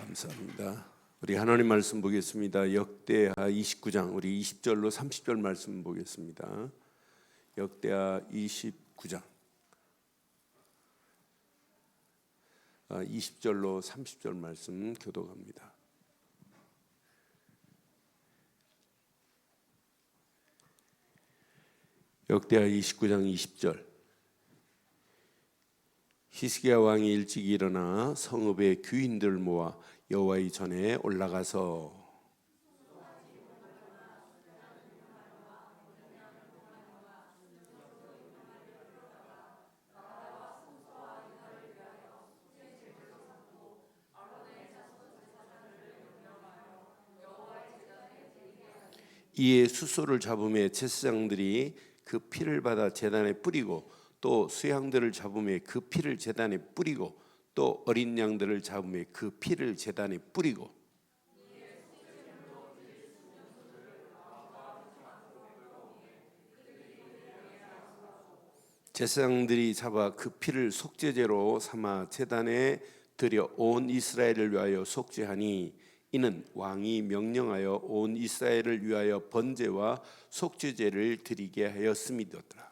감사합니다. 우리 하나님 말씀 보겠습니다. 역대하 29장 우리 20절로 30절 말씀 보겠습니다. 역대하 29장 20절로 30절 말씀 교독합니다. 역대하 29장 20절. 히스기야 왕이 일찍 일어나 성읍의 귀인들 모아 여호와의 전에 올라가서 이에 숫소를 잡음에 제사장들이 그 피를 받아 제단에 뿌리고 또 수양들을 잡음에 그 피를 제단에 뿌리고 또 어린 양들을 잡음에 그 피를 제단에 뿌리고 제사장들이 잡아 그 피를 속죄제로 삼아 제단에 드려 온 이스라엘을 위하여 속죄하니 이는 왕이 명령하여 온 이스라엘을 위하여 번제와 속죄제를 드리게 하였음이더라.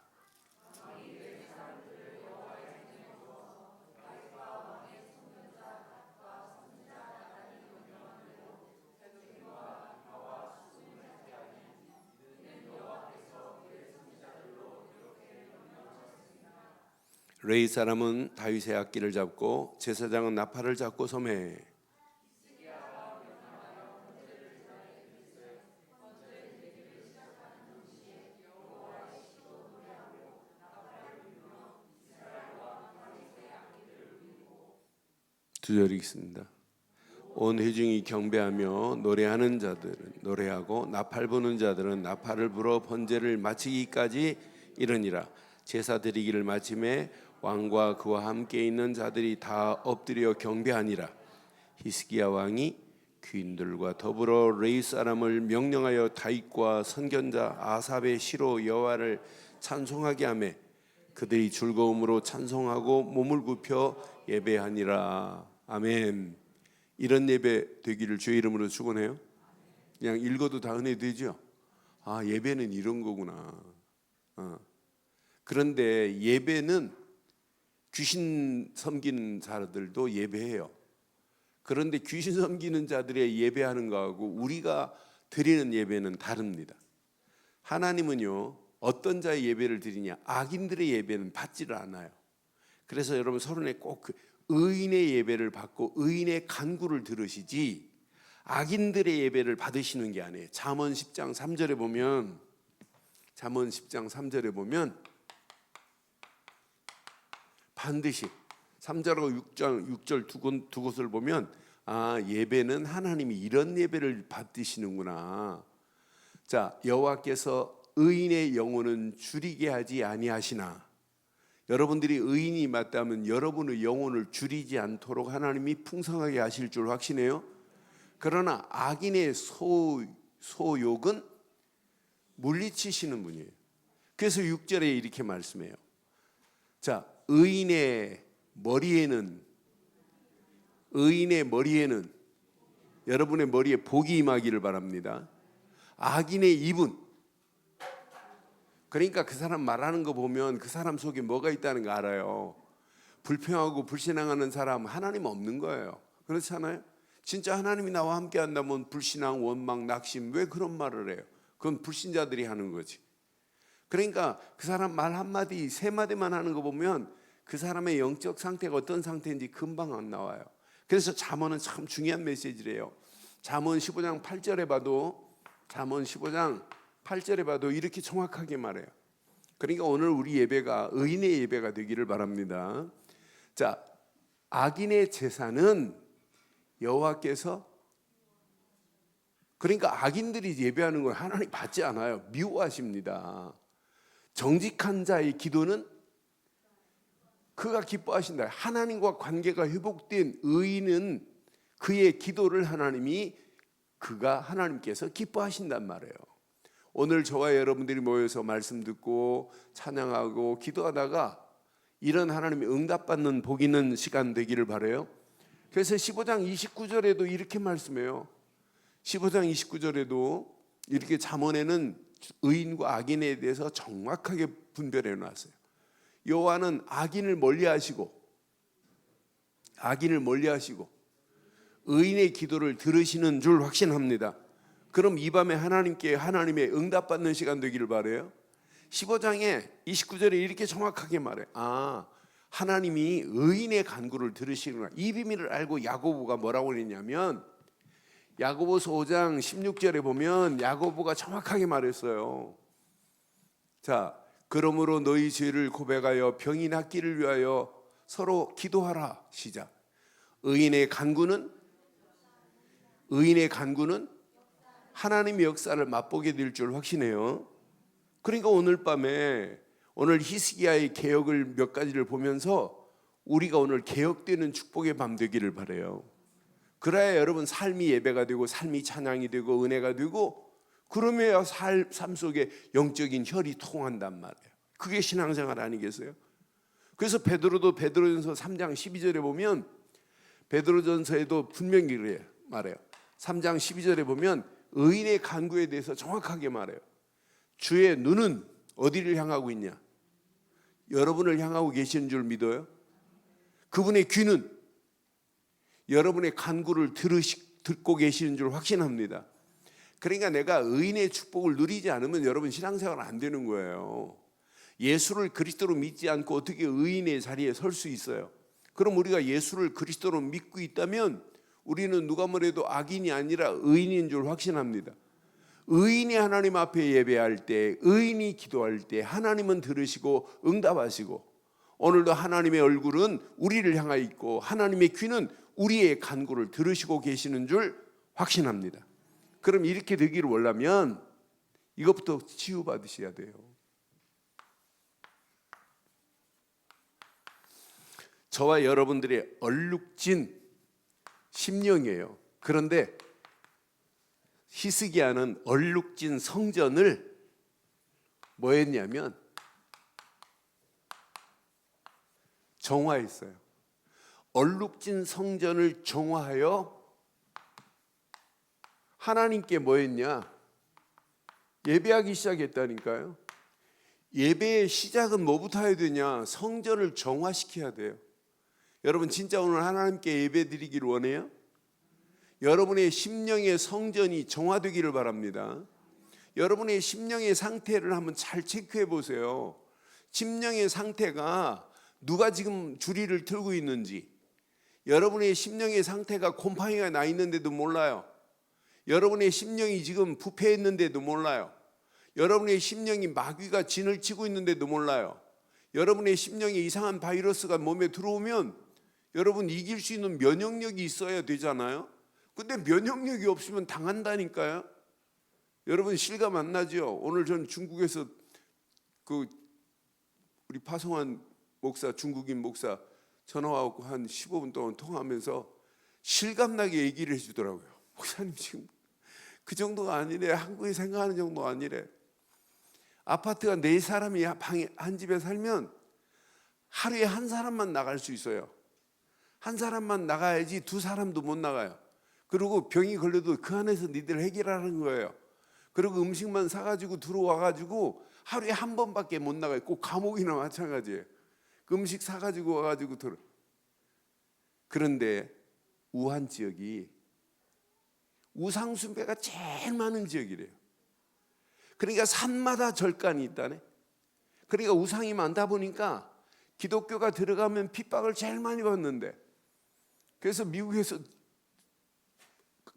레위 사람은 다윗의 악기를 잡고 제사장은 나팔을 잡고 소매. 두 절 읽습니다. 온 회중이 경배하며 노래하는 자들은 노래하고 나팔 부는 자들은 나팔을 불어 번제를 마치기까지 이르니라. 제사 드리기를 마침에 왕과 그와 함께 있는 자들이 다 엎드려 경배하니라. 히스기야 왕이 귀인들과 더불어 레위 사람을 명령하여 다윗과 선견자 아삽의 시로 여호와를 찬송하게 하며 그들이 즐거움으로 찬송하고 몸을 굽혀 예배하니라. 아멘. 이런 예배 되기를 주의 이름으로 축원해요. 그냥 읽어도 다 은혜 되죠. 아, 예배는 이런 거구나. 그런데 예배는 귀신 섬기는 자들도 예배해요. 그런데 귀신 섬기는 자들의 예배하는 거하고 우리가 드리는 예배는 다릅니다. 하나님은요, 어떤 자의 예배를 드리냐? 악인들의 예배는 받지를 않아요. 그래서 여러분 서론에 꼭 의인의 예배를 받고 의인의 간구를 들으시지 악인들의 예배를 받으시는 게 아니에요. 잠언 10장 3절에 보면 반드시 3절하고 6절 두 곳을 보면 예배는 하나님이 이런 예배를 받으시는구나. 자, 여호와께서 의인의 영혼은 줄이게 하지 아니하시나. 여러분들이 의인이 맞다면 여러분의 영혼을 줄이지 않도록 하나님이 풍성하게 하실 줄 확신해요. 그러나 악인의 소욕은 물리치시는 분이에요. 그래서 6절에 이렇게 말씀해요. 자, 의인의 머리에는 여러분의 머리에 복이 임하기를 바랍니다. 악인의 입은, 그러니까 그 사람 말하는 거 보면 그 사람 속에 뭐가 있다는 거 알아요. 불평하고 불신앙하는 사람 하나님 없는 거예요. 그렇잖아요. 진짜 하나님이 나와 함께 한다면 불신앙, 원망, 낙심 왜 그런 말을 해요? 그건 불신자들이 하는 거지. 그러니까 그 사람 말 한마디 세 마디만 하는 거 보면 그 사람의 영적 상태가 어떤 상태인지 금방 안 나와요. 그래서 잠언은 참 중요한 메시지래요. 잠언 15장 8절에 봐도 이렇게 정확하게 말해요. 그러니까 오늘 우리 예배가 의인의 예배가 되기를 바랍니다. 자, 악인의 제사는 여호와께서, 그러니까 악인들이 예배하는 걸 하나님 받지 않아요. 미워하십니다. 정직한 자의 기도는 그가 기뻐하신다. 하나님과 관계가 회복된 의인은 그의 기도를 그가 하나님께서 기뻐하신단 말이에요. 오늘 저와 여러분들이 모여서 말씀 듣고 찬양하고 기도하다가 이런 하나님의 응답받는 복 있는 시간 되기를 바라요. 그래서 15장 29절에도 이렇게 말씀해요. 15장 29절에도 이렇게 잠언에는 의인과 악인에 대해서 정확하게 분별해 놨어요. 여호와는 악인을 멀리하시고 의인의 기도를 들으시는 줄 확신합니다. 그럼 이 밤에 하나님께 하나님의 응답받는 시간 되기를 바라요. 15장에 29절에 이렇게 정확하게 말해요. 하나님이 의인의 간구를 들으시는구나. 이 비밀을 알고 야고보가 뭐라고 했냐면, 야고보서 5장 16절에 보면 야고보가 정확하게 말했어요. 자, 그러므로 너희 죄를 고백하여 병이 낫기를 위하여 서로 기도하라. 시작. 의인의 간구는 하나님의 역사를 맛보게 될 줄 확신해요. 그러니까 오늘 밤에 오늘 히스기야의 개혁을 몇 가지를 보면서 우리가 오늘 개혁되는 축복의 밤 되기를 바라요. 그래야 여러분 삶이 예배가 되고 삶이 찬양이 되고 은혜가 되고, 그러면 삶 속에 영적인 혈이 통한단 말이에요. 그게 신앙생활 아니겠어요? 그래서 베드로도 베드로전서 3장 12절에 보면, 베드로전서에도 분명히 그래요. 말해요. 3장 12절에 보면 의인의 간구에 대해서 정확하게 말해요. 주의 눈은 어디를 향하고 있냐? 여러분을 향하고 계시는 줄 믿어요? 그분의 귀는 여러분의 간구를 듣고 계시는 줄 확신합니다. 그러니까 내가 의인의 축복을 누리지 않으면 여러분 신앙생활 안 되는 거예요. 예수를 그리스도로 믿지 않고 어떻게 의인의 자리에 설 수 있어요? 그럼 우리가 예수를 그리스도로 믿고 있다면 우리는 누가 뭐래도 악인이 아니라 의인인 줄 확신합니다. 의인이 하나님 앞에 예배할 때, 의인이 기도할 때 하나님은 들으시고 응답하시고, 오늘도 하나님의 얼굴은 우리를 향하여 있고 하나님의 귀는 우리의 간구를 들으시고 계시는 줄 확신합니다. 그럼 이렇게 되기를 원하면 이것부터 치유받으셔야 돼요. 저와 여러분들의 얼룩진 심령이에요. 그런데 히스기야는 얼룩진 성전을 뭐 했냐면 정화했어요. 얼룩진 성전을 정화하여 하나님께 뭐 했냐? 예배하기 시작했다니까요. 예배의 시작은 뭐부터 해야 되냐? 성전을 정화시켜야 돼요. 여러분 진짜 오늘 하나님께 예배 드리기를 원해요? 여러분의 심령의 성전이 정화되기를 바랍니다. 여러분의 심령의 상태를 한번 잘 체크해 보세요. 심령의 상태가 누가 지금 주리를 틀고 있는지, 여러분의 심령의 상태가 곰팡이가 나 있는데도 몰라요. 여러분의 심령이 지금 부패했는데도 몰라요. 여러분의 심령이 마귀가 진을 치고 있는데도 몰라요. 여러분의 심령에 이상한 바이러스가 몸에 들어오면 여러분 이길 수 있는 면역력이 있어야 되잖아요. 근데 면역력이 없으면 당한다니까요. 여러분 실감 안 나죠? 오늘 전 중국에서 우리 파송한 목사, 중국인 목사 전화와서 한 15분 동안 통화하면서 실감나게 얘기를 해주더라고요. 목사님 지금 그 정도가 아니래. 한국이 생각하는 정도가 아니래. 아파트가 4사람이 방에 한 집에 살면 하루에 한 사람만 나갈 수 있어요. 한 사람만 나가야지 2사람도 못 나가요. 그리고 병이 걸려도 그 안에서 니들 해결하는 거예요. 그리고 음식만 사가지고 들어와가지고 하루에 한 번밖에 못 나가요. 꼭 감옥이나 마찬가지예요. 그 음식 사가지고 와가지고 들어. 그런데 우한 지역이 우상숭배가 제일 많은 지역이래요. 그러니까 산마다 절간이 있다네. 그러니까 우상이 많다 보니까 기독교가 들어가면 핍박을 제일 많이 받는데, 그래서 미국에서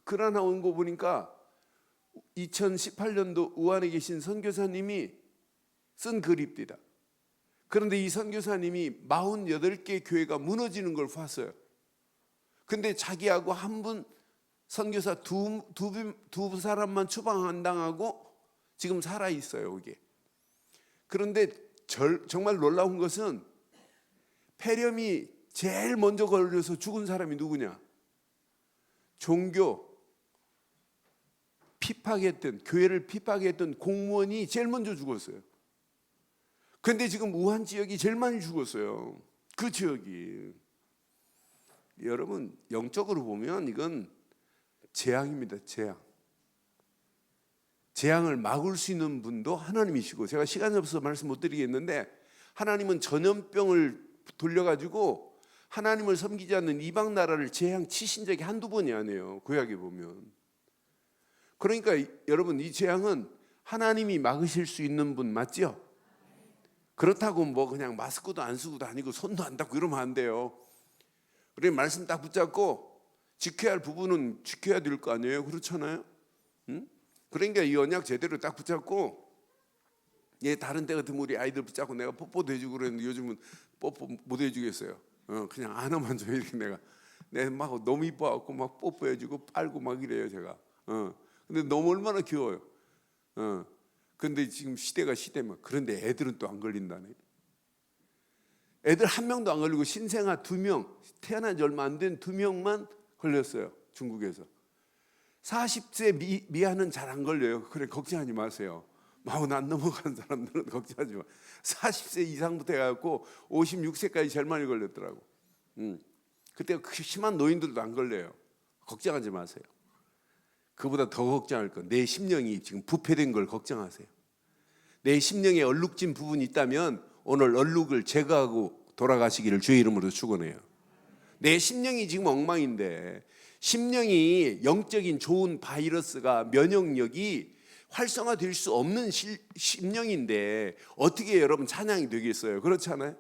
글 하나 온 거 보니까 2018년도 우한에 계신 선교사님이 쓴 글입니다. 그런데 이 선교사님이 48개 교회가 무너지는 걸 봤어요. 근데 자기하고 한 분 선교사 두 사람만 추방 안 당하고 지금 살아 있어요, 여기. 그런데 정말 놀라운 것은 폐렴이 제일 먼저 걸려서 죽은 사람이 누구냐? 종교 핍박했던, 교회를 핍박했던 공무원이 제일 먼저 죽었어요. 그런데 지금 우한 지역이 제일 많이 죽었어요. 그 지역이. 여러분 영적으로 보면 이건 재앙입니다. 재앙을 막을 수 있는 분도 하나님이시고, 제가 시간이 없어서 말씀 못 드리겠는데 하나님은 전염병을 돌려가지고 하나님을 섬기지 않는 이방 나라를 재앙 치신 적이 한두 번이 아니에요. 구약에 보면. 그러니까 여러분 이 재앙은 하나님이 막으실 수 있는 분 맞죠? 그렇다고 뭐 그냥 마스크도 안 쓰고 다니고 손도 안 닦고 이러면 안 돼요. 우리 말씀 딱 붙잡고 지켜야 할 부분은 지켜야 될 거 아니에요. 그렇잖아요. 응? 그러니까 이 언약 제대로 딱 붙잡고, 다른 때 같으면 우리 아이들 붙잡고 내가 뽀뽀도 해주고 그랬는데 요즘은 뽀뽀 못 해주겠어요. 그냥 안아만 줘 이렇게 내가 막 너무 이뻐갖고 막 뽀뽀해주고 빨고 막 이래요 제가. 근데 너무 얼마나 귀여워요. 근데 지금 시대면 그런데 애들은 또 안 걸린다네. 애들 한 명도 안 걸리고 신생아 2명, 태어난 지 얼마 안 된 2명만 걸렸어요. 중국에서. 40세 미하는 잘 안 걸려요. 그래 걱정하지 마세요. 40 안 넘어간 사람들은 걱정하지 마. 40세 이상부터 해갖고 56세까지 제일 많이 걸렸더라고. 그때 심한 노인들도 안 걸려요. 걱정하지 마세요. 그보다 더 걱정할 건 내 심령이 지금 부패된 걸 걱정하세요. 내 심령에 얼룩진 부분이 있다면 오늘 얼룩을 제거하고 돌아가시기를 주의 이름으로 축원해요. 내 심령이 지금 엉망인데, 심령이 영적인 좋은 바이러스가 면역력이 활성화될 수 없는 심령인데 어떻게 여러분 찬양이 되겠어요? 그렇잖아요.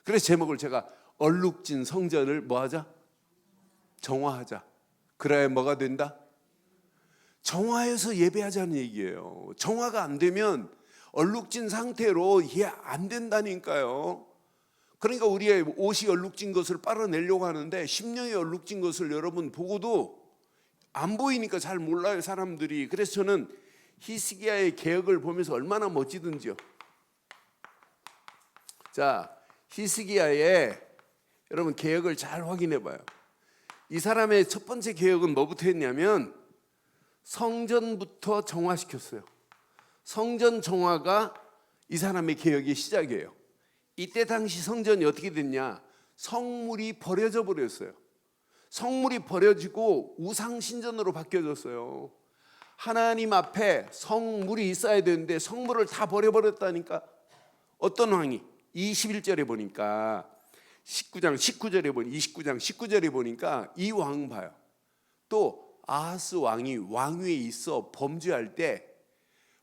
그래서 제목을 제가 얼룩진 성전을 뭐하자? 정화하자. 그래야 뭐가 된다? 정화해서 예배하자는 얘기예요. 정화가 안 되면 얼룩진 상태로 안 된다니까요. 그러니까 우리의 옷이 얼룩진 것을 빨아내려고 하는데 심령이 얼룩진 것을 여러분 보고도 안 보이니까 잘 몰라요 사람들이. 그래서 저는 히스기야의 개혁을 보면서 얼마나 멋지든지요. 자, 히스기야의 여러분 개혁을 잘 확인해 봐요. 이 사람의 첫 번째 개혁은 뭐부터 했냐면 성전부터 정화시켰어요. 성전 정화가 이 사람의 개혁의 시작이에요. 이때 당시 성전이 어떻게 됐냐? 성물이 버려져 버렸어요. 성물이 버려지고 우상신전으로 바뀌어졌어요. 하나님 앞에 성물이 있어야 되는데 성물을 다 버려버렸다니까. 어떤 왕이? 21절에 보니까 19장 19절에 보니 29장 19절에 보니까 이 왕 봐요. 또 아하스 왕이 왕위에 있어 범죄할 때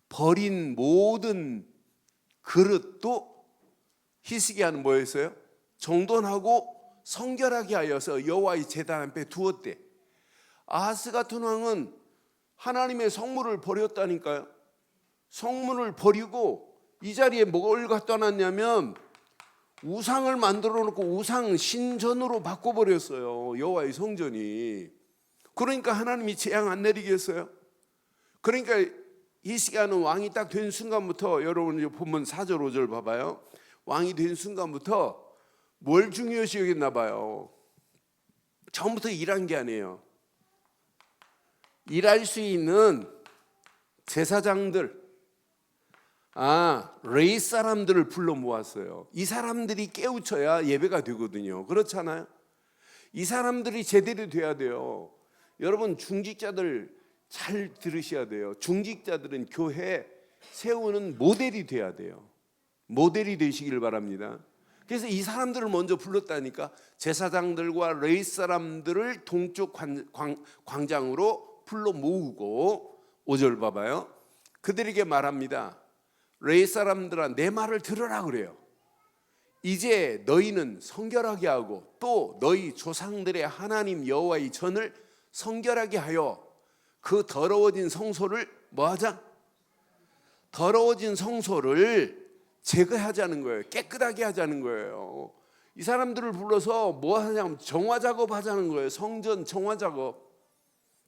버린 모든 그릇도 히스기야는 뭐였어요? 정돈하고 성결하게 하여서 여호와의 제단 앞에 두었대. 아하스 같은 왕은 하나님의 성물을 버렸다니까요. 성물을 버리고 이 자리에 뭘 갖다 놨냐면 우상을 만들어 놓고 우상 신전으로 바꿔버렸어요. 여호와의 성전이. 그러니까 하나님이 재앙 안 내리겠어요? 그러니까 히스기야는 왕이 딱 된 순간부터, 여러분 본문 4절 5절 봐봐요. 왕이 된 순간부터 뭘 중요시 여겼나 봐요. 처음부터 일한 게 아니에요. 일할 수 있는 제사장들, 레위 사람들을 불러 모았어요. 이 사람들이 깨우쳐야 예배가 되거든요. 그렇잖아요. 이 사람들이 제대로 돼야 돼요. 여러분 중직자들 잘 들으셔야 돼요. 중직자들은 교회 세우는 모델이 돼야 돼요. 모델이 되시길 바랍니다. 그래서 이 사람들을 먼저 불렀다니까. 제사장들과 레위 사람들을 동쪽 광장으로 불러 모으고 5절 봐봐요. 그들에게 말합니다. 레위 사람들아 내 말을 들으라 그래요. 이제 너희는 성결하게 하고 또 너희 조상들의 하나님 여호와의 전을 성결하게 하여 그 더러워진 성소를 뭐하자? 더러워진 성소를 제거하자는 거예요. 깨끗하게 하자는 거예요. 이 사람들을 불러서 뭐 하냐면 정화 작업하자는 거예요. 성전 정화 작업.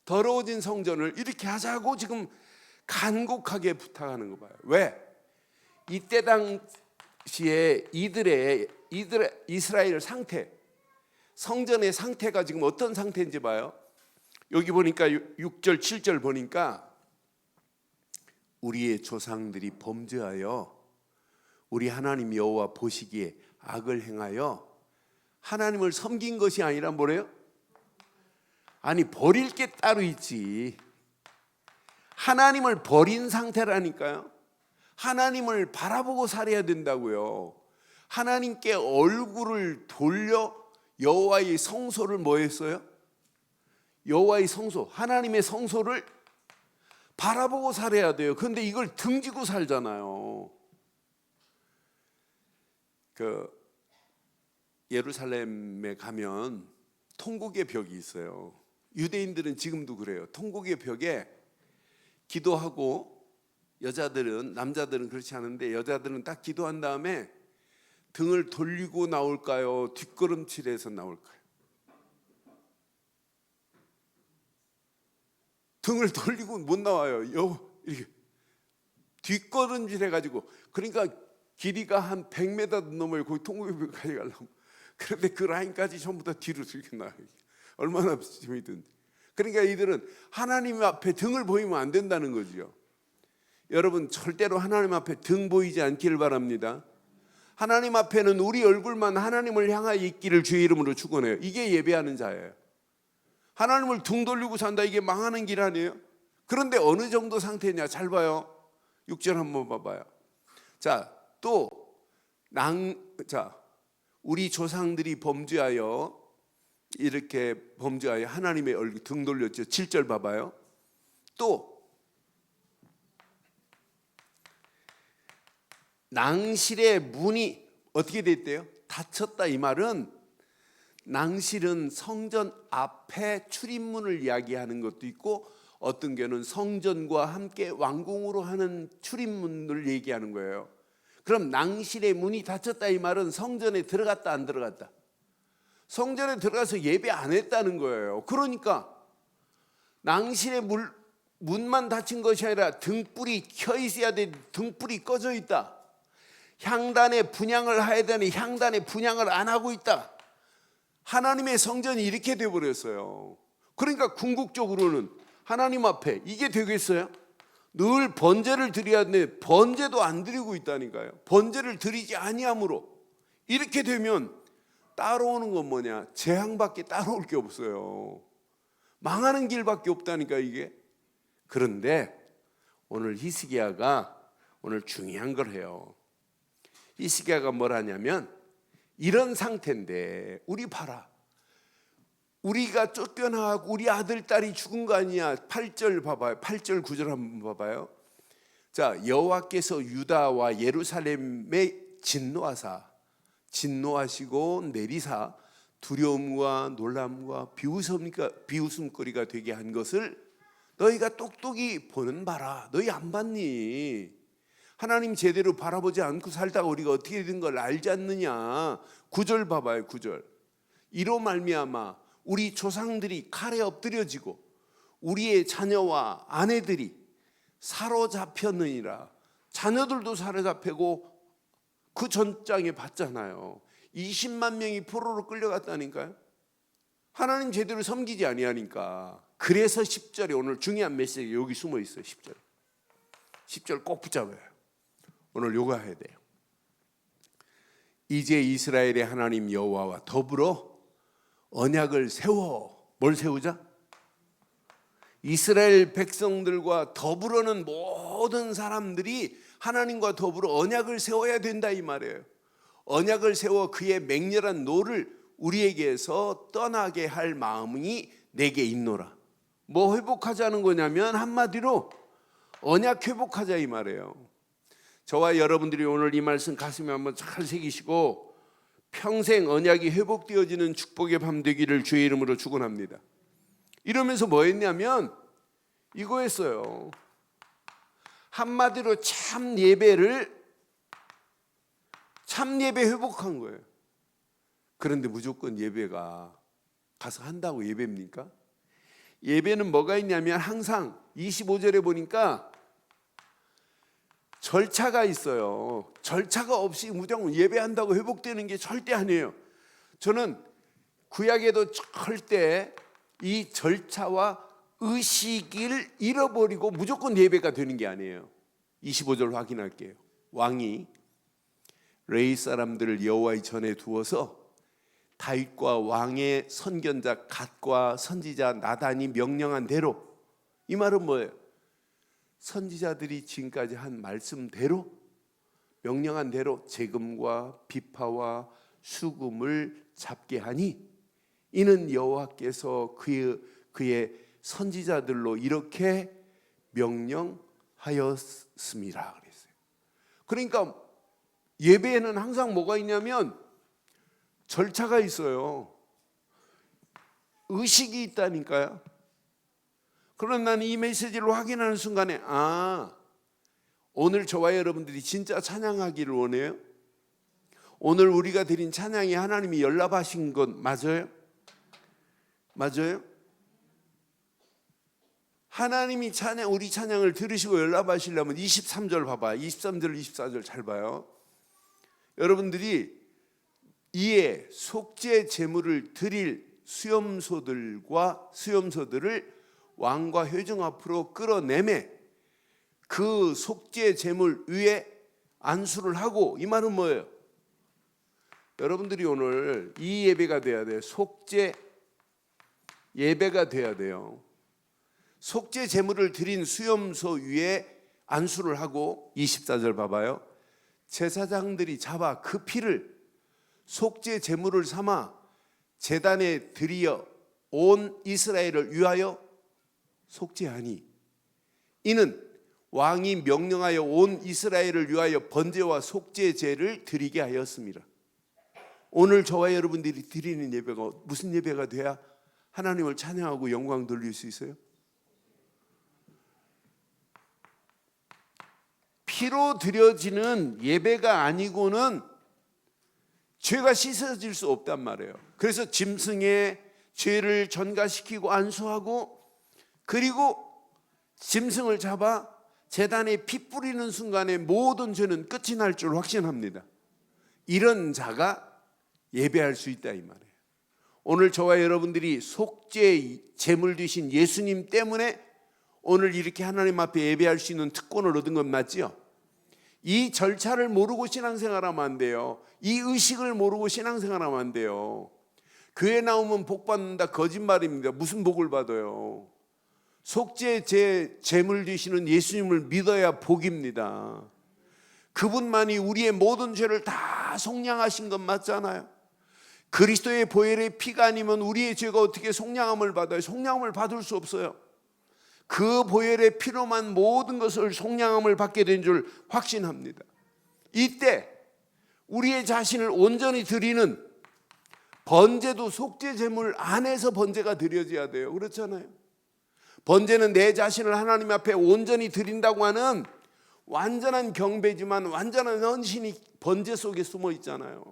더러워진 성전을 이렇게 하자고 지금 간곡하게 부탁하는 거 봐요. 왜? 이때 당시에 이스라엘 상태, 성전의 상태가 지금 어떤 상태인지 봐요. 여기 보니까 6절 7절 보니까 우리의 조상들이 범죄하여 우리 하나님 여호와 보시기에 악을 행하여 하나님을 섬긴 것이 아니라 뭐래요? 아니, 버릴 게 따로 있지. 하나님을 버린 상태라니까요. 하나님을 바라보고 살아야 된다고요. 하나님께 얼굴을 돌려 여호와의 성소를 뭐 했어요? 여호와의 성소, 하나님의 성소를 바라보고 살아야 돼요. 그런데 이걸 등지고 살잖아요. 예루살렘에 가면 통곡의 벽이 있어요. 유대인들은 지금도 그래요. 통곡의 벽에 기도하고, 여자들은, 남자들은 그렇지 않은데 여자들은 딱 기도한 다음에 등을 돌리고 나올까요? 뒷걸음질해서 나올까요? 등을 돌리고 못 나와요. 이렇게 뒷걸음질 해가지고. 그러니까 길이가 한 100m 넘어요. 거기 통곡벽까지 가려면. 그런데 그 라인까지 전부 다 뒤로 이렇게 나와요. 얼마나 재미있던지. 그러니까 이들은 하나님 앞에 등을 보이면 안 된다는 거죠. 여러분, 절대로 하나님 앞에 등 보이지 않기를 바랍니다. 하나님 앞에는 우리 얼굴만 하나님을 향하여 있기를 주의 이름으로 축원해요. 이게 예배하는 자예요. 하나님을 등 돌리고 산다, 이게 망하는 길 아니에요? 그런데 어느 정도 상태냐? 잘 봐요. 6절 한번 봐봐요. 자, 또 우리 조상들이 범죄하여, 이렇게 범죄하여 하나님의 얼굴 등 돌렸죠. 7절 봐봐요. 또 낭실의 문이 어떻게 됐대요? 닫혔다. 이 말은, 낭실은 성전 앞에 출입문을 이야기하는 것도 있고, 어떤 경우는 성전과 함께 왕궁으로 하는 출입문을 얘기하는 거예요. 그럼 낭실의 문이 닫혔다 이 말은 성전에 들어갔다 안 들어갔다? 성전에 들어가서 예배 안 했다는 거예요. 그러니까 낭실의 문만 닫힌 것이 아니라 등불이 켜 있어야 돼. 등불이 꺼져 있다. 향단에 분향을 해야 되니 향단에 분향을 안 하고 있다. 하나님의 성전이 이렇게 되어버렸어요. 그러니까 궁극적으로는 하나님 앞에 이게 되겠어요? 늘 번제를 드려야 되는데 번제도 안 드리고 있다니까요. 번제를 드리지 아니함으로 이렇게 되면 따라오는 건 뭐냐? 재앙밖에 따라올 게 없어요. 망하는 길밖에 없다니까 이게. 그런데 오늘 히스기야가 오늘 중요한 걸 해요. 히스기야가 뭘 하냐면, 이런 상태인데 우리 봐라, 우리가 쫓겨나고 우리 아들 딸이 죽은 거 아니야. 8절 봐봐요. 8절 9절 한번 봐봐요. 자, 여호와께서 유다와 예루살렘에 진노하시고 내리사 두려움과 놀람과 비웃음거리가 되게 한 것을 너희가 똑똑히 보는 바라. 너희 안 봤니? 하나님 제대로 바라보지 않고 살다가 우리가 어떻게 된 걸 알지 않느냐. 9절 봐봐요. 9절. 이로 말미암아 우리 조상들이 칼에 엎드려지고 우리의 자녀와 아내들이 사로잡혔느니라. 자녀들도 사로잡히고 그 전장에 봤잖아요. 20만 명이 포로로 끌려갔다니까요. 하나님 제대로 섬기지 아니하니까. 그래서 10절에 오늘 중요한 메시지 여기 숨어 있어요. 10절 꼭 붙잡아요. 오늘 요거 해야 돼요. 이제 이스라엘의 하나님 여호와와 더불어 언약을 세워. 뭘 세우자? 이스라엘 백성들과 더불어는 모든 사람들이 하나님과 더불어 언약을 세워야 된다 이 말이에요. 언약을 세워 그의 맹렬한 노를 우리에게서 떠나게 할 마음이 내게 있노라. 뭐 회복하자는 거냐면 한마디로 언약 회복하자 이 말이에요. 저와 여러분들이 오늘 이 말씀 가슴에 한번 잘 새기시고 평생 언약이 회복되어지는 축복의 밤 되기를 주의 이름으로 축원합니다. 이러면서 뭐 했냐면 이거 했어요. 한마디로 참 예배 회복한 거예요. 그런데 무조건 예배가 가서 한다고 예배입니까? 예배는 뭐가 있냐면 항상 25절에 보니까 절차가 있어요. 절차가 없이 무조건 예배한다고 회복되는 게 절대 아니에요. 저는 구약에도 절대 이 절차와 의식을 잃어버리고 무조건 예배가 되는 게 아니에요. 25절 확인할게요. 왕이 레위 사람들을 여호와의 전에 두어서 다윗과 왕의 선견자 갓과 선지자 나단이 명령한 대로, 이 말은 뭐예요? 선지자들이 지금까지 한 말씀대로, 명령한 대로 재금과 비파와 수금을 잡게 하니 이는 여호와께서 그의 선지자들로 이렇게 명령하였습니다 그랬어요. 그러니까 예배에는 항상 뭐가 있냐면 절차가 있어요. 의식이 있다니까요. 그러나 나는 이 메시지를 확인하는 순간에 오늘 저와 여러분들이 진짜 찬양하기를 원해요? 오늘 우리가 드린 찬양이 하나님이 연락하신 것 맞아요? 맞아요? 하나님이 우리 찬양을 들으시고 연락하시려면 23절 봐봐요. 23절 24절 잘 봐요. 여러분들이 이에 속죄 제물을 드릴 수염소들을 왕과 회중 앞으로 끌어내매 그 속죄 제물 위에 안수를 하고, 이 말은 뭐예요? 여러분들이 오늘 이 예배가 돼야 돼요. 속죄 예배가 돼야 돼요. 속죄 제물을 드린 수염소 위에 안수를 하고, 24절 봐봐요. 제사장들이 잡아 그 피를 속죄 제물을 삼아 제단에 드리어 온 이스라엘을 위하여 속죄하니 이는 왕이 명령하여 온 이스라엘을 위하여 번제와 속죄제를 드리게 하였습니다. 오늘 저와 여러분들이 드리는 예배가 무슨 예배가 돼야 하나님을 찬양하고 영광 돌릴 수 있어요? 피로 드려지는 예배가 아니고는 죄가 씻어질 수 없단 말이에요. 그래서 짐승의 죄를 전가시키고 안수하고, 그리고 짐승을 잡아 제단에 피 뿌리는 순간에 모든 죄는 끝이 날 줄 확신합니다. 이런 자가 예배할 수 있다 이 말이에요. 오늘 저와 여러분들이 속죄 제물 되신 예수님 때문에 오늘 이렇게 하나님 앞에 예배할 수 있는 특권을 얻은 건 맞죠? 이 절차를 모르고 신앙생활하면 안 돼요. 이 의식을 모르고 신앙생활하면 안 돼요. 교회 나오면 복 받는다, 거짓말입니다. 무슨 복을 받아요? 속죄 제물 되시는 예수님을 믿어야 복입니다. 그분만이 우리의 모든 죄를 다 속량하신 건 맞잖아요. 그리스도의 보혈의 피가 아니면 우리의 죄가 어떻게 속량함을 받아요? 속량함을 받을 수 없어요. 그 보혈의 피로만 모든 것을 속량함을 받게 된 줄 확신합니다. 이때 우리의 자신을 온전히 드리는 번제도 속죄 제물 안에서 번제가 드려져야 돼요. 그렇잖아요. 번제는 내 자신을 하나님 앞에 온전히 드린다고 하는 완전한 경배지만 완전한 헌신이 번제 속에 숨어 있잖아요.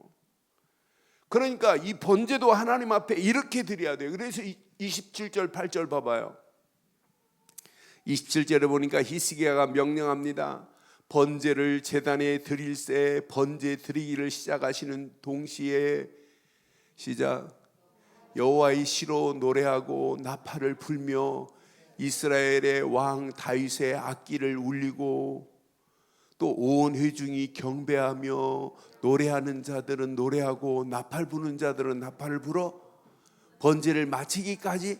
그러니까 이 번제도 하나님 앞에 이렇게 드려야 돼요. 그래서 27절 8절 봐봐요. 27절에 보니까 히스기야가 명령합니다. 번제를 제단에 드릴새 번제 드리기를 시작하시는 동시에 시작 여호와의 시로 노래하고 나팔을 불며 이스라엘의 왕 다윗의 악기를 울리고 또 온 회중이 경배하며 노래하는 자들은 노래하고 나팔 부는 자들은 나팔을 불어 번제를 마치기까지.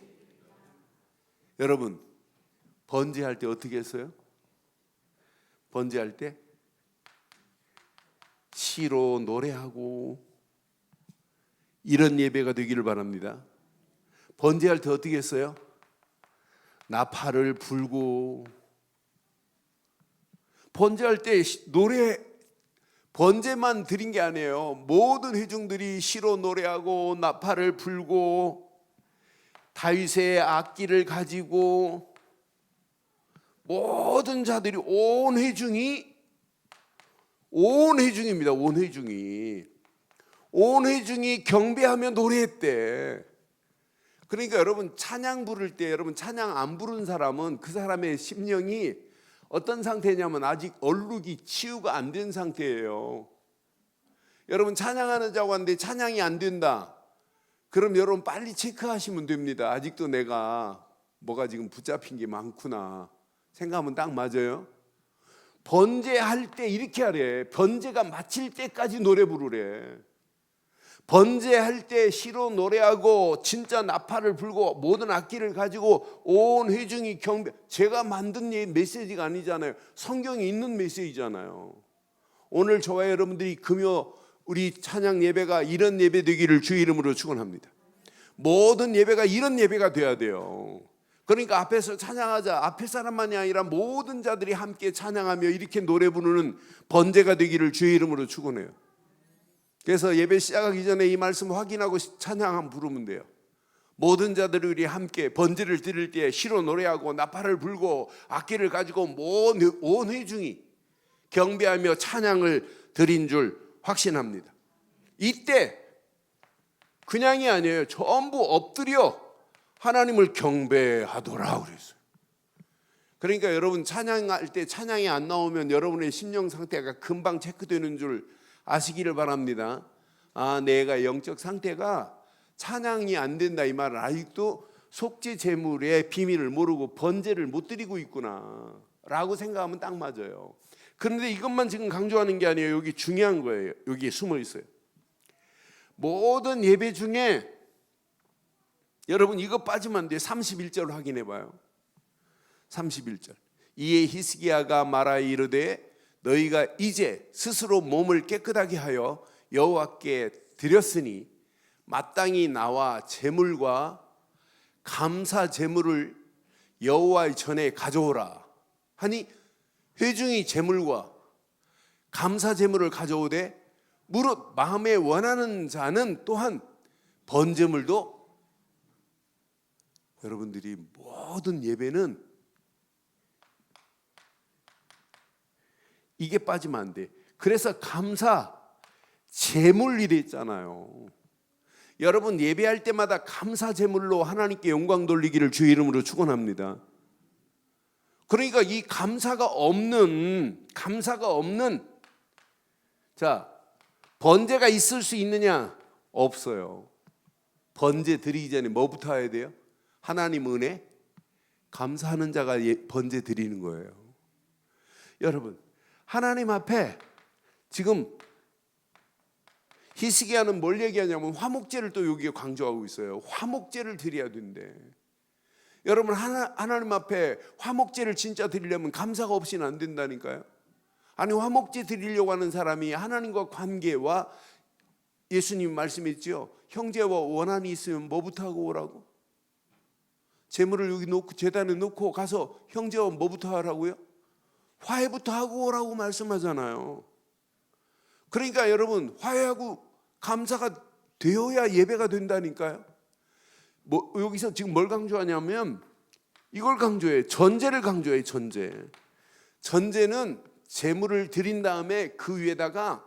여러분 번제할 때 어떻게 했어요? 번제할 때 시로 노래하고 이런 예배가 되기를 바랍니다. 번제할 때 어떻게 했어요? 나팔을 불고. 번제할 때 노래 번제만 드린 게 아니에요. 모든 회중들이 시로 노래하고 나팔을 불고 다윗의 악기를 가지고 모든 자들이 온 회중입니다. 온 회중이 경배하며 노래했대. 그러니까 여러분 찬양 부를 때 여러분 찬양 안 부른 사람은 그 사람의 심령이 어떤 상태냐면 아직 얼룩이 치유가 안 된 상태예요. 여러분 찬양하는 자고 하는데 찬양이 안 된다. 그럼 여러분 빨리 체크하시면 됩니다. 아직도 내가 뭐가 지금 붙잡힌 게 많구나 생각하면 딱 맞아요. 번제할 때 이렇게 하래. 번제가 마칠 때까지 노래 부르래. 번제할 때 시로 노래하고 진짜 나팔을 불고 모든 악기를 가지고 온 회중이 경배. 제가 만든 메시지가 아니잖아요. 성경에 있는 메시지잖아요. 오늘 저와 여러분들이 금요 우리 찬양 예배가 이런 예배 되기를 주의 이름으로 축원합니다. 모든 예배가 이런 예배가 돼야 돼요. 그러니까 앞에서 찬양하자, 앞에 사람만이 아니라 모든 자들이 함께 찬양하며 이렇게 노래 부르는 번제가 되기를 주의 이름으로 축원해요. 그래서 예배 시작하기 전에 이 말씀 확인하고 찬양 한번 부르면 돼요. 모든 자들이 함께 번제를 드릴 때 시로 노래하고 나팔을 불고 악기를 가지고 온 회중이 경배하며 찬양을 드린 줄 확신합니다. 이때 그냥이 아니에요. 전부 엎드려 하나님을 경배하더라 그랬어요. 그러니까 여러분 찬양할 때 찬양이 안 나오면 여러분의 심령 상태가 금방 체크되는 줄 아시기를 바랍니다. 아, 내가 영적 상태가 찬양이 안 된다 이 말은 아직도 속죄 제물의 비밀을 모르고 번제를 못 드리고 있구나 라고 생각하면 딱 맞아요. 그런데 이것만 지금 강조하는 게 아니에요. 여기 중요한 거예요. 여기에 숨어 있어요. 모든 예배 중에 여러분 이거 빠지면 안 돼요. 31절 확인해 봐요. 31절. 이에 히스기야가 말하여 이르되 너희가 이제 스스로 몸을 깨끗하게 하여 여호와께 드렸으니 마땅히 나와 제물과 감사 제물을 여호와 전에 가져오라 하니 회중이 제물과 감사 제물을 가져오되 무릇 마음에 원하는 자는 또한 번제물도. 여러분들이 모든 예배는 이게 빠지면 안 돼. 그래서 감사 제물 이래 있잖아요. 여러분 예배할 때마다 감사 제물로 하나님께 영광 돌리기를 주의 이름으로 축원합니다. 그러니까 이 감사가 없는 자 번제가 있을 수 있느냐? 없어요. 번제 드리기 전에 뭐부터 해야 돼요? 하나님 은혜, 감사하는 자가 번제 드리는 거예요. 여러분 하나님 앞에 지금 히스기야는 뭘 얘기하냐면 화목제를 또 여기에 강조하고 있어요. 화목제를 드려야 된대. 여러분 하나님 앞에 화목제를 진짜 드리려면 감사가 없이는 안 된다니까요. 아니 화목제 드리려고 하는 사람이 하나님과 관계와 예수님 말씀했죠. 형제와 원한이 있으면 뭐부터 하고 오라고? 제물을 여기 놓고 제단에 놓고 가서 형제와 뭐부터 하라고요? 화해부터 하고 오라고 말씀하잖아요. 그러니까 여러분 화해하고 감사가 되어야 예배가 된다니까요. 여기서 지금 뭘 강조하냐면 이걸 강조해요. 전제를 강조해요. 전제는 제물을 드린 다음에 그 위에다가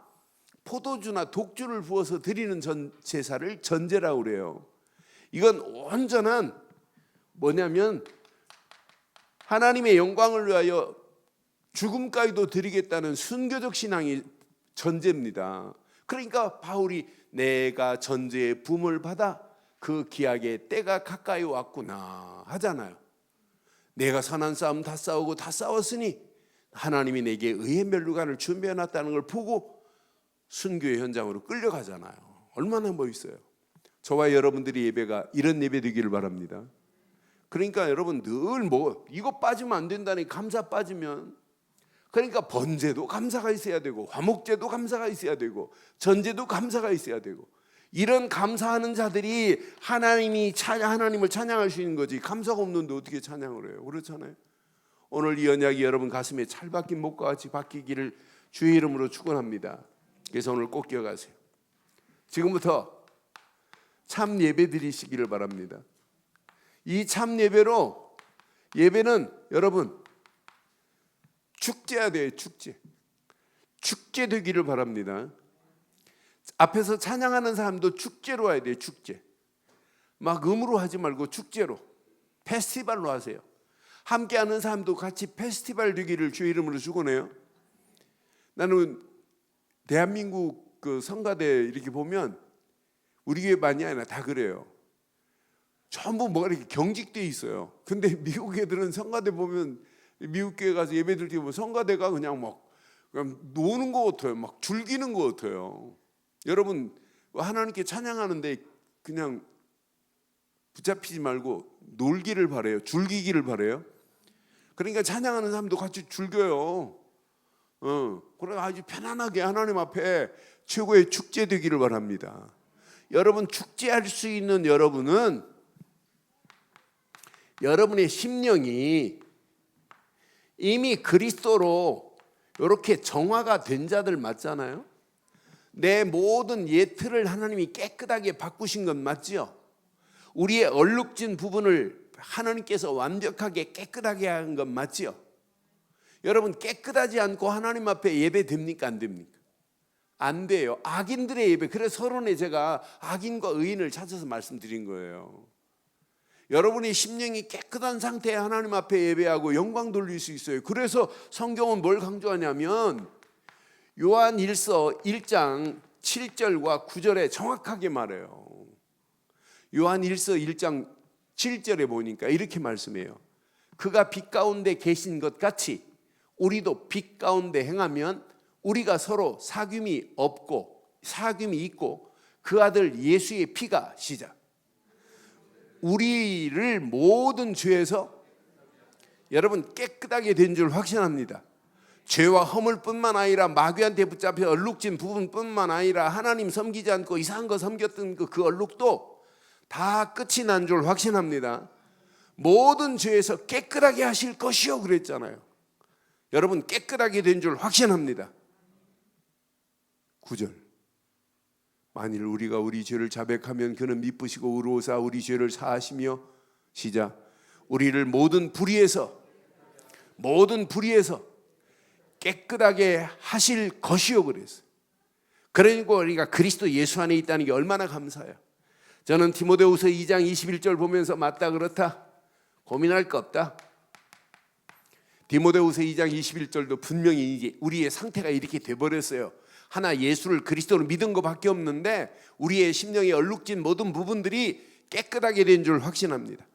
포도주나 독주를 부어서 드리는 제사를 전제라고 그래요. 이건 온전한 뭐냐면 하나님의 영광을 위하여 죽음까지도 드리겠다는 순교적 신앙이 전제입니다. 그러니까 바울이 내가 전제의 부음을 받아 그 기약의 때가 가까이 왔구나 하잖아요. 내가 선한 싸움 다 싸우고 다 싸웠으니 하나님이 내게 의의 멸류관을 준비해놨다는 걸 보고 순교의 현장으로 끌려가잖아요. 얼마나 멋있어요. 저와 여러분들이 예배가 이런 예배 되기를 바랍니다. 그러니까 여러분 늘 이거 빠지면 안 된다니. 감사 빠지면 그러니까 번제도 감사가 있어야 되고 화목제도 감사가 있어야 되고 전제도 감사가 있어야 되고 이런 감사하는 자들이 하나님을 찬양할 수 있는 거지. 감사가 없는데 어떻게 찬양을 해요? 그렇잖아요. 오늘 이 언약이 여러분 가슴에 찰 박힌 목과 같이 박히기를 주의 이름으로 축원합니다. 그래서 오늘 꼭 기억하세요. 지금부터 참 예배 드리시기를 바랍니다. 이 참 예배로 예배는 여러분 축제해야 돼요. 축제 되기를 바랍니다. 앞에서 찬양하는 사람도 축제로 와야 돼요. 축제. 막 음으로 하지 말고 축제로, 페스티벌로 하세요. 함께하는 사람도 같이 페스티벌 되기를 주의 이름으로 축원해요. 나는 대한민국 그 성가대 이렇게 보면 우리 교회만이 아니라 다 그래요. 전부 뭐가 이렇게 경직돼 있어요. 근데 미국 애들은 성가대 보면 미국 교회 가서 예배 드릴 때 보면 성가대가 그냥 노는 것 같아요. 막 즐기는 것 같아요. 여러분 하나님께 찬양하는데 그냥 붙잡히지 말고 놀기를 바래요. 즐기기를 바래요. 그러니까 찬양하는 사람도 같이 즐겨요. 그래 아주 편안하게 하나님 앞에 최고의 축제 되기를 바랍니다. 여러분, 축제할 수 있는 여러분은 여러분의 심령이 이미 그리스도로 이렇게 정화가 된 자들 맞잖아요. 내 모든 옛틀을 하나님이 깨끗하게 바꾸신 건 맞지요. 우리의 얼룩진 부분을 하나님께서 완벽하게 깨끗하게 한 건 맞지요. 여러분, 깨끗하지 않고 하나님 앞에 예배 됩니까? 안 됩니까? 안 돼요. 악인들의 예배. 그래서 서론에 제가 악인과 의인을 찾아서 말씀드린 거예요. 여러분이 심령이 깨끗한 상태에 하나님 앞에 예배하고 영광 돌릴 수 있어요. 그래서 성경은 뭘 강조하냐면 요한일서 1장 7절과 9절에 정확하게 말해요. 요한일서 1장 7절에 보니까 이렇게 말씀해요. 그가 빛 가운데 계신 것 같이 우리도 빛 가운데 행하면 우리가 서로 사귐이 있고 그 아들 예수의 피가 시작 우리를 모든 죄에서 여러분 깨끗하게 된 줄 확신합니다. 죄와 허물뿐만 아니라 마귀한테 붙잡혀 얼룩진 부분뿐만 아니라 하나님 섬기지 않고 이상한 거 섬겼던 그 얼룩도 다 끝이 난 줄 확신합니다. 모든 죄에서 깨끗하게 하실 것이요 그랬잖아요. 여러분, 깨끗하게 된 줄 확신합니다. 9절, 만일 우리가 우리 죄를 자백하면 그는 미쁘시고 의로우사 우리 죄를 사하시며 시작 우리를 모든 불의에서 깨끗하게 하실 것이요 그랬어요. 그러니까 우리가 그리스도 예수 안에 있다는 게 얼마나 감사해요. 저는 디모데후서 2장 21절 보면서 맞다 그렇다 고민할 거 없다. 디모데후서 2장 21절도 분명히 이제 우리의 상태가 이렇게 돼버렸어요. 하나 예수를 그리스도로 믿은 것밖에 없는데 우리의 심령에 얼룩진 모든 부분들이 깨끗하게 된 줄 확신합니다.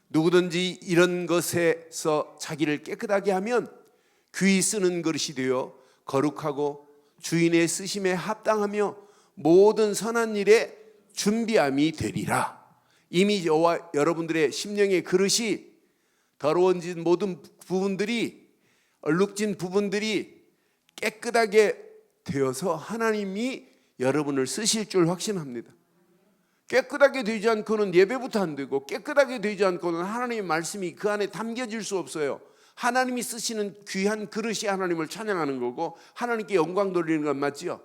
누구든지 이런 것에서 자기를 깨끗하게 하면 귀히 쓰는 그릇이 되어 거룩하고 주인의 쓰심에 합당하며 모든 선한 일에 준비함이 되리라. 이미 저와 여러분들의 심령의 그릇이 더러워진 모든 부분들이 얼룩진 부분들이 깨끗하게 되어서 하나님이 여러분을 쓰실 줄 확신합니다. 깨끗하게 되지 않고는 예배부터 안 되고 깨끗하게 되지 않고는 하나님의 말씀이 그 안에 담겨질 수 없어요. 하나님이 쓰시는 귀한 그릇이 하나님을 찬양하는 거고 하나님께 영광 돌리는 건 맞지요.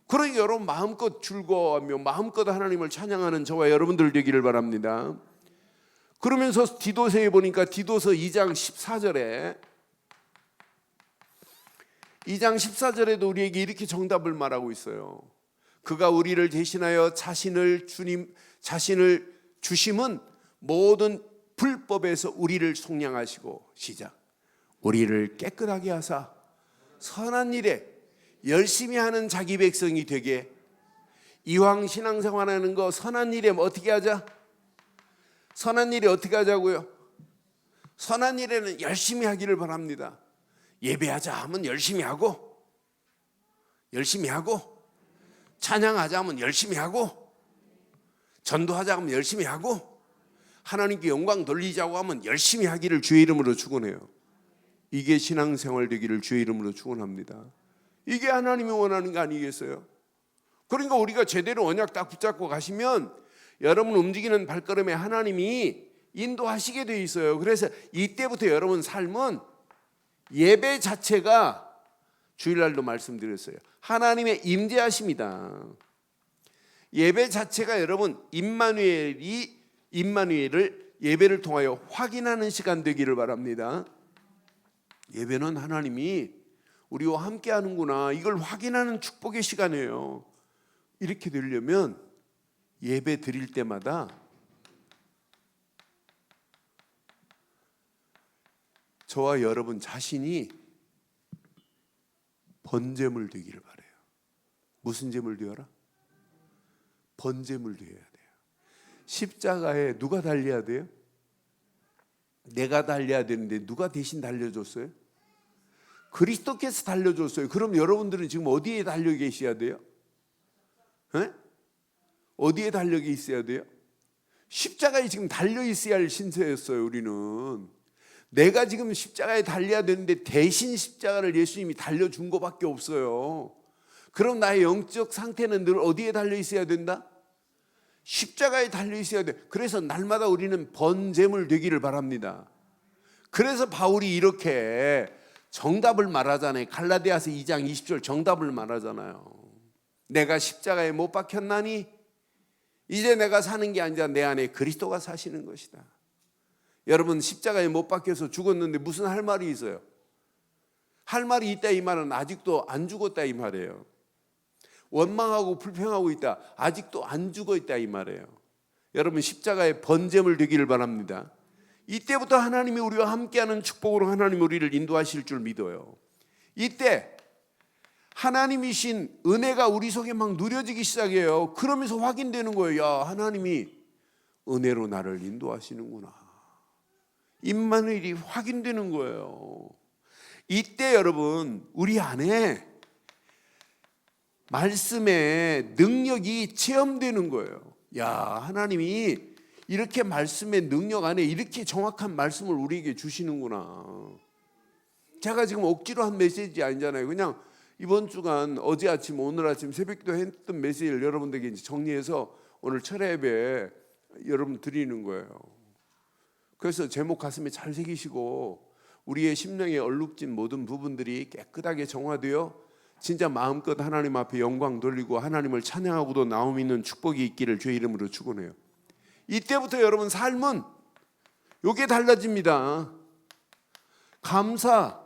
그러니까 여러분 마음껏 즐거워하며 마음껏 하나님을 찬양하는 저와 여러분들 되기를 바랍니다. 그러면서 디도서에 보니까 디도서 2장 14절에도 우리에게 이렇게 정답을 말하고 있어요. 그가 우리를 대신하여 자신을 주심은 모든 불법에서 우리를 속량하시고 시작 우리를 깨끗하게 하사 선한 일에 열심히 하는 자기 백성이 되게. 이왕 신앙생활하는 거 선한 일에 어떻게 하자? 선한 일에 어떻게 하자고요? 선한 일에는 열심히 하기를 바랍니다. 예배하자 하면 열심히 하고 찬양하자 하면 열심히 하고 전도하자 하면 열심히 하고 하나님께 영광 돌리자고 하면 열심히 하기를 주의 이름으로 축원해요. 이게 신앙생활 되기를 주의 이름으로 축원합니다. 이게 하나님이 원하는 거 아니겠어요? 그러니까 우리가 제대로 언약 딱 붙잡고 가시면 여러분 움직이는 발걸음에 하나님이 인도하시게 돼 있어요. 그래서 이때부터 여러분 삶은 예배 자체가 주일날도 말씀드렸어요. 하나님의 임재하심이다. 예배 자체가 여러분 임마누엘을 예배를 통하여 확인하는 시간 되기를 바랍니다. 예배는 하나님이 우리와 함께 하는구나 이걸 확인하는 축복의 시간이에요. 이렇게 되려면 예배 드릴 때마다 저와 여러분 자신이 번제물 되기를 바라요. 무슨 제물 되어라? 번제물 되어야 돼요. 십자가에 누가 달려야 돼요? 내가 달려야 되는데 누가 대신 달려줬어요? 그리스도께서 달려줬어요. 그럼 여러분들은 지금 어디에 달려 계셔야 돼요? 네? 어디에 달려 있어야 돼요? 십자가에 지금 달려 있어야 할 신세였어요. 우리는 내가 지금 십자가에 달려야 되는데 대신 십자가를 예수님이 달려준 것밖에 없어요. 그럼 나의 영적 상태는 늘 어디에 달려 있어야 된다? 십자가에 달려 있어야 돼. 그래서 날마다 우리는 번제물 되기를 바랍니다. 그래서 바울이 이렇게 정답을 말하잖아요. 갈라디아서 2장 20절 정답을 말하잖아요. 내가 십자가에 못 박혔나니 이제 내가 사는 게 아니라 내 안에 그리스도가 사시는 것이다. 여러분 십자가에 못 박혀서 죽었는데 무슨 할 말이 있어요? 할 말이 있다 이 말은 아직도 안 죽었다 이 말이에요. 원망하고 불평하고 있다. 아직도 안 죽어 있다 이 말이에요. 여러분 십자가의 번제물 되기를 바랍니다. 이때부터 하나님이 우리와 함께하는 축복으로 하나님 우리를 인도하실 줄 믿어요. 이때 하나님이신 은혜가 우리 속에 막 누려지기 시작해요. 그러면서 확인되는 거예요. 야, 하나님이 은혜로 나를 인도하시는구나. 임마누엘이 확인되는 거예요. 이때 여러분 우리 안에 말씀의 능력이 체험되는 거예요. 야, 하나님이 이렇게 말씀의 능력 안에 이렇게 정확한 말씀을 우리에게 주시는구나. 제가 지금 억지로 한 메시지 아니잖아요. 그냥 이번 주간 어제 아침 오늘 아침 새벽기도 했던 메시지를 여러분들에게 정리해서 오늘 철야 예배 여러분 드리는 거예요. 그래서 제목 가슴에 잘 새기시고 우리의 심령에 얼룩진 모든 부분들이 깨끗하게 정화되어 진짜 마음껏 하나님 앞에 영광 돌리고 하나님을 찬양하고도 나옴 있는 축복이 있기를 주의 이름으로 축원해요. 이때부터 여러분 삶은 요게 달라집니다. 감사,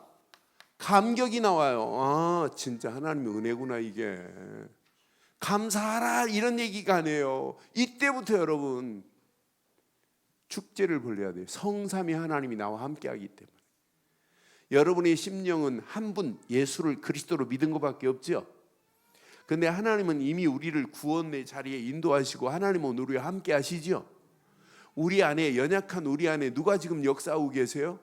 감격이 나와요. 아, 진짜 하나님의 은혜구나 이게. 감사하라 이런 얘기가 아니에요. 이때부터 여러분 축제를 벌려야 돼요. 성삼위 하나님이 나와 함께하기 때문에. 여러분의 심령은 한 분 예수를 그리스도로 믿은 것밖에 없죠. 근데 하나님은 이미 우리를 구원의 자리에 인도하시고 하나님은 우리와 함께 하시죠. 우리 안에 연약한 우리 안에 누가 지금 역사하고 계세요?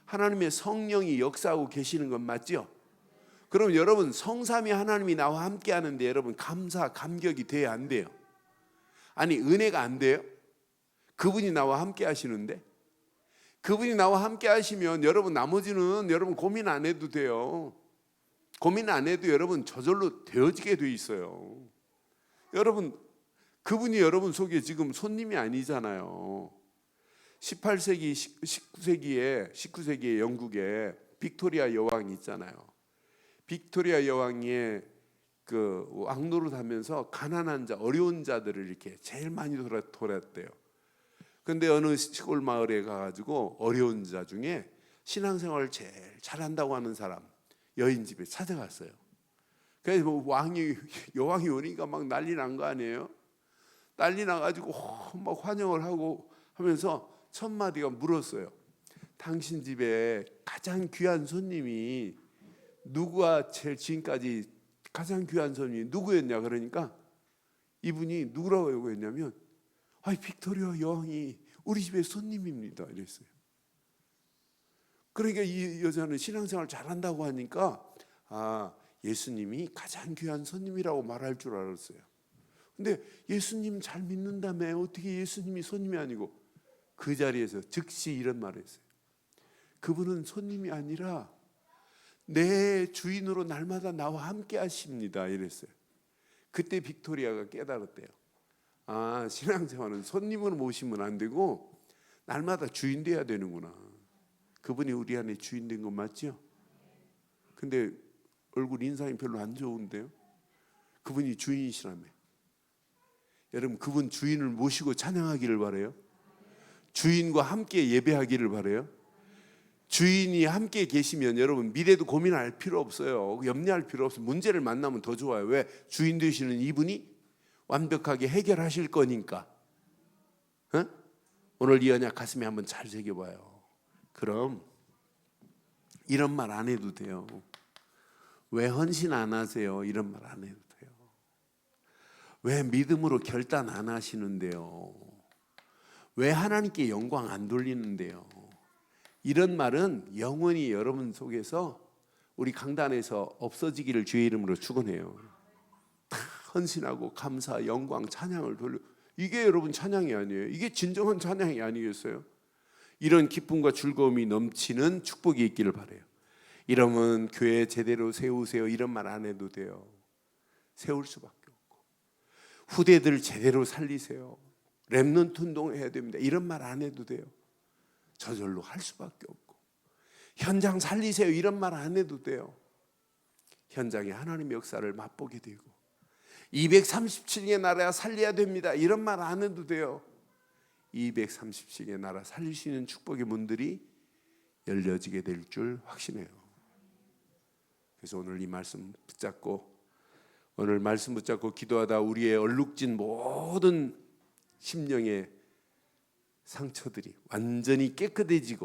하나님의 성령이 역사하고 계시는 건 맞죠? 그럼 여러분 성삼위 하나님이 나와 함께 하는데 여러분 감사 감격이 돼야 안 돼요? 아니 은혜가 안 돼요? 그분이 나와 함께 하시는데 그분이 나와 함께 하시면 여러분 나머지는 여러분 고민 안 해도 돼요. 고민 안 해도 여러분 저절로 되어지게 돼 있어요. 여러분 그분이 여러분 속에 지금 손님이 아니잖아요. 18세기 19세기에 영국에 빅토리아 여왕이 있잖아요. 빅토리아 여왕이 그 왕노릇 하면서 가난한 자 어려운 자들을 이렇게 제일 많이 돌았대요. 근데 어느 시골 마을에 가가지고 어려운 자 중에 신앙생활을 제일 잘한다고 하는 사람 여인 집에 찾아갔어요. 그래서 뭐 여왕이 오니까 막 난리 난 거 아니에요? 난리 나가지고 막 환영을 하고 하면서 첫 마디가 물었어요. 당신 집에 가장 귀한 손님이 누구가 제일 지금까지 가장 귀한 손님이 누구였냐 그러니까 이분이 누구라고 했냐면 빅토리아 여왕이 우리 집의 손님입니다 이랬어요. 그러니까 이 여자는 신앙생활 잘한다고 하니까 예수님이 가장 귀한 손님이라고 말할 줄 알았어요. 근데 예수님 잘 믿는다며 어떻게 예수님이 손님이 아니고 그 자리에서 즉시 이런 말을 했어요. 그분은 손님이 아니라 내 주인으로 날마다 나와 함께 하십니다 이랬어요. 그때 빅토리아가 깨달았대요. 신앙생활은 손님으로 모시면 안 되고 날마다 주인 돼야 되는구나. 그분이 우리 안에 주인 된 건 맞죠? 근데 얼굴 인상이 별로 안 좋은데요? 그분이 주인이시라며. 여러분 그분 주인을 모시고 찬양하기를 바라요. 주인과 함께 예배하기를 바라요. 주인이 함께 계시면 여러분 미래도 고민할 필요 없어요. 염려할 필요 없어요. 문제를 만나면 더 좋아요. 왜? 주인 되시는 이분이 완벽하게 해결하실 거니까. 오늘 이 언약 가슴에 한번 잘 새겨봐요. 그럼 이런 말 안 해도 돼요. 왜 헌신 안 하세요? 이런 말 안 해도 돼요. 왜 믿음으로 결단 안 하시는데요? 왜 하나님께 영광 안 돌리는데요? 이런 말은 영원히 여러분 속에서 우리 강단에서 없어지기를 주의 이름으로 축원해요. 다 헌신하고 감사, 영광, 찬양을 돌려. 이게 여러분 찬양이 아니에요. 이게 진정한 찬양이 아니겠어요? 이런 기쁨과 즐거움이 넘치는 축복이 있기를 바라요. 이러면 교회 제대로 세우세요 이런 말 안 해도 돼요. 세울 수밖에 없고, 후대들 제대로 살리세요, 렘넌트 운동해야 됩니다 이런 말 안 해도 돼요. 저절로 할 수밖에 없고, 현장 살리세요 이런 말 안 해도 돼요. 현장에 하나님의 역사를 맛보게 되고, 230층의 나라 살려야 됩니다 이런 말 안 해도 돼요. 230층의 나라 살릴 수 있는 축복의 문들이 열려지게 될 줄 확신해요. 그래서 오늘 이 말씀 붙잡고 기도하다 우리의 얼룩진 모든 심령의 상처들이 완전히 깨끗해진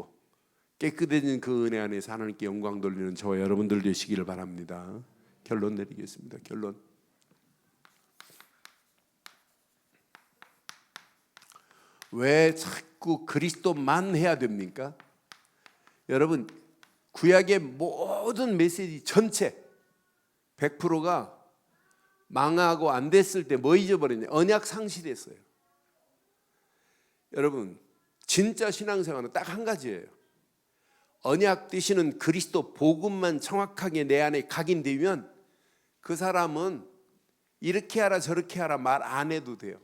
그 은혜 안에서 하나님께 영광 돌리는 저와 여러분들 되시기를 바랍니다. 결론 내리겠습니다. 결론. 왜 자꾸 그리스도만 해야 됩니까? 여러분, 구약의 모든 메시지 전체 100%가 망하고 안 됐을 때 뭐 잊어버렸냐? 언약 상실했어요. 여러분, 진짜 신앙생활은 딱 한 가지예요. 언약 되시는 그리스도 복음만 정확하게 내 안에 각인되면 그 사람은 이렇게 하라 저렇게 하라 말 안 해도 돼요.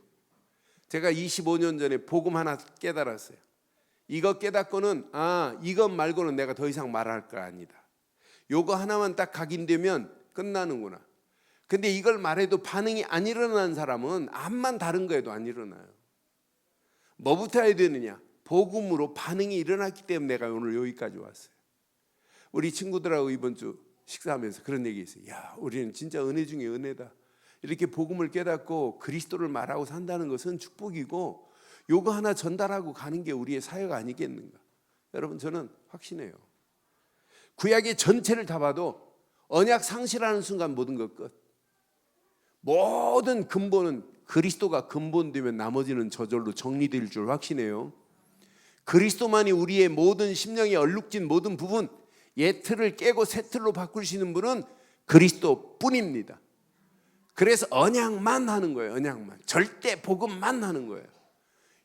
제가 25년 전에 복음 하나 깨달았어요. 이거 깨닫고는 이것 말고는 내가 더 이상 말할 거 아니다. 요거 하나만 딱 각인되면 끝나는구나. 근데 이걸 말해도 반응이 안 일어나는 사람은 암만 다른 거에도 안 일어나요. 뭐부터 해야 되느냐? 복음으로 반응이 일어났기 때문에 내가 오늘 여기까지 왔어요. 우리 친구들하고 이번 주 식사하면서 그런 얘기 했어요. 야, 우리는 진짜 은혜 중에 은혜다. 이렇게 복음을 깨닫고 그리스도를 말하고 산다는 것은 축복이고, 요거 하나 전달하고 가는 게 우리의 사역 아니겠는가? 여러분, 저는 확신해요. 구약의 전체를 다 봐도 언약 상실하는 순간 모든 것 끝. 모든 근본은 그리스도가 근본되면 나머지는 저절로 정리될 줄 확신해요. 그리스도만이 우리의 모든 심령의 얼룩진 모든 부분, 옛 틀을 깨고 새 틀로 바꿀 수 있는 분은 그리스도뿐입니다. 그래서 언약만 하는 거예요. 언약만. 절대 복음만 하는 거예요.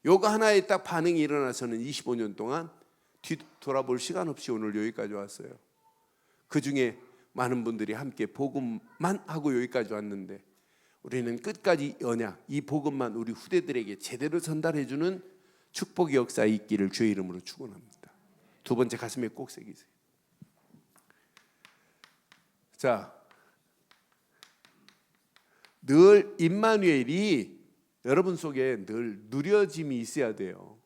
요거 하나에 딱 반응이 일어나서는 25년 동안 뒤돌아볼 시간 없이 오늘 여기까지 왔어요. 그 중에 많은 분들이 함께 복음만 하고 여기까지 왔는데, 우리는 끝까지 언약, 이 복음만 우리 후대들에게 제대로 전달해주는 축복의 역사에 있기를 주의 이름으로 축원합니다. 두 번째, 가슴에 꼭 새기세요. 자, 늘 임마누엘이 여러분 속에 늘 누려짐이 있어야 돼요.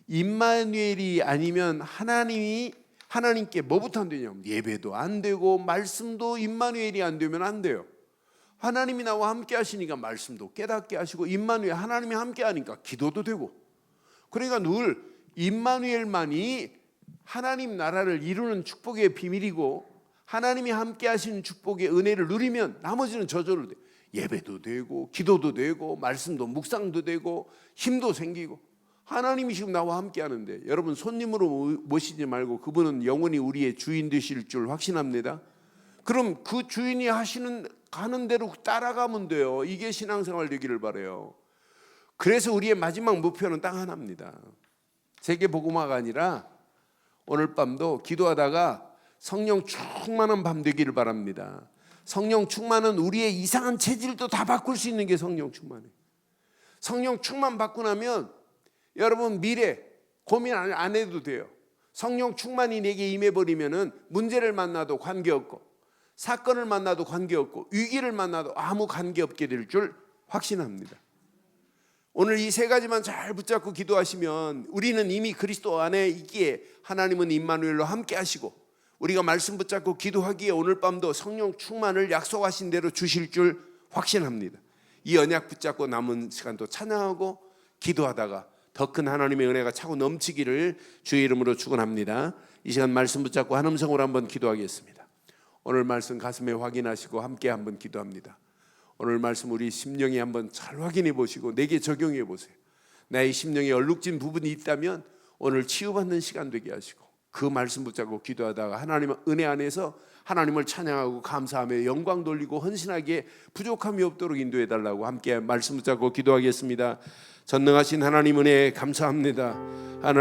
임마누엘이 아니면 하나님께 뭐부터 안 되냐면 예배도 안 되고 말씀도 임마누엘이 안 되면 안 돼요. 하나님이 나와 함께 하시니까 말씀도 깨닫게 하시고, 임마누엘 하나님이 함께 하니까 기도도 되고. 그러니까 늘 임마누엘만이 하나님 나라를 이루는 축복의 비밀이고, 하나님이 함께 하시는 축복의 은혜를 누리면 나머지는 저절로 돼요. 예배도 되고 기도도 되고 말씀도 묵상도 되고 힘도 생기고. 하나님이 지금 나와 함께 하는데 여러분, 손님으로 모시지 말고 그분은 영원히 우리의 주인 되실 줄 확신합니다. 그럼 그 주인이 가는 대로 따라가면 돼요. 이게 신앙생활 되기를 바라요. 그래서 우리의 마지막 목표는 딱 하나입니다. 세계복음화가 아니라 오늘 밤도 기도하다가 성령 충만한 밤 되기를 바랍니다. 성령 충만은 우리의 이상한 체질도 다 바꿀 수 있는 게 성령 충만이에요. 성령 충만 받고 나면 여러분 미래 고민 안 해도 돼요. 성령 충만이 내게 임해버리면은 문제를 만나도 관계없고, 사건을 만나도 관계없고, 위기를 만나도 아무 관계없게 될 줄 확신합니다. 오늘 이 세 가지만 잘 붙잡고 기도하시면 우리는 이미 그리스도 안에 있기에 하나님은 임마누엘로 함께 하시고, 우리가 말씀 붙잡고 기도하기에 오늘 밤도 성령 충만을 약속하신 대로 주실 줄 확신합니다. 이 언약 붙잡고 남은 시간도 찬양하고 기도하다가 더 큰 하나님의 은혜가 차고 넘치기를 주의 이름으로 축원합니다. 이 시간 말씀 붙잡고 한 음성으로 한번 기도하겠습니다. 오늘 말씀 가슴에 확인하시고 함께 한번 기도합니다. 오늘 말씀 우리 심령에 한번 잘 확인해 보시고 내게 적용해 보세요. 나의 심령에 얼룩진 부분이 있다면 오늘 치유받는 시간 되게 하시고, 그 말씀 붙잡고 기도하다가 하나님의 은혜 안에서 하나님을 찬양하고 감사하며 영광 돌리고 헌신하기에 부족함이 없도록 인도해 달라고 함께 말씀 붙잡고 기도하겠습니다. 전능하신 하나님 은혜 감사합니다. 하나님